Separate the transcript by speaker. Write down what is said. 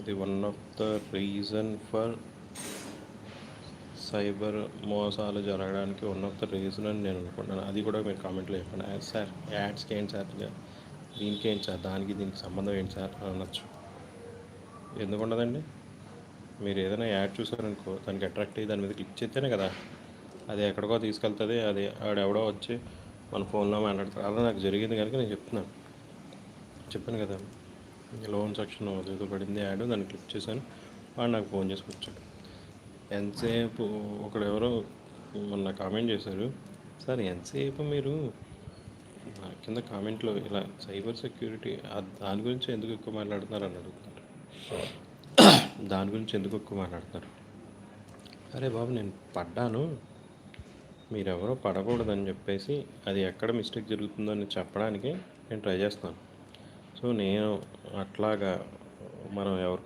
Speaker 1: ఇది one of the reason for cyber మోసాలు జరగడానికి వన్ ఆఫ్ ద రీజన్ అని నేను అనుకుంటున్నాను. అది కూడా మీరు కామెంట్లో చెప్పండి. సార్ యాడ్స్కి ఏంటి సార్, దీనికి ఏంటి సార్, దీనికి సంబంధం ఏంటి సార్ అని అనొచ్చు. ఎందుకు ఉండదండి? మీరు ఏదైనా యాడ్ చూసారనుకో, దానికి అట్రాక్ట్ అయ్యి దాని మీద క్లిక్ చేస్తేనే కదా అది ఎక్కడికో తీసుకెళ్తుంది. అది ఆడెవడో వచ్చి మన ఫోన్లో మాట్లాడతారు. అలా నాకు జరిగింది కనుక నేను చెప్పాను కదా, లోన్ సెక్షన్ ఏదో పడింది యాడ్, దాన్ని క్లిక్ చేశాను. వాడు నాకు ఫోన్ చేసి వచ్చాడు. ఎంతసేపు ఒకడెవరో మొన్న కామెంట్ చేశారు, సార్ ఎంతసేపు మీరు కింద కామెంట్లో ఇలా సైబర్ సెక్యూరిటీ దాని గురించి ఎందుకు ఎక్కువ మాట్లాడుతున్నారు అని అడుగుతున్నారు. దాని గురించి ఎందుకు ఎక్కువ మాట్లాడుతున్నారు? అరే బాబు, నేను పడ్డాను, మీరెవరో పడకూడదని చెప్పేసి అది ఎక్కడ మిస్టేక్ జరుగుతుందో అని చెప్పడానికి నేను ట్రై చేస్తాను. సో నేను అట్లాగా మనం ఎవరికో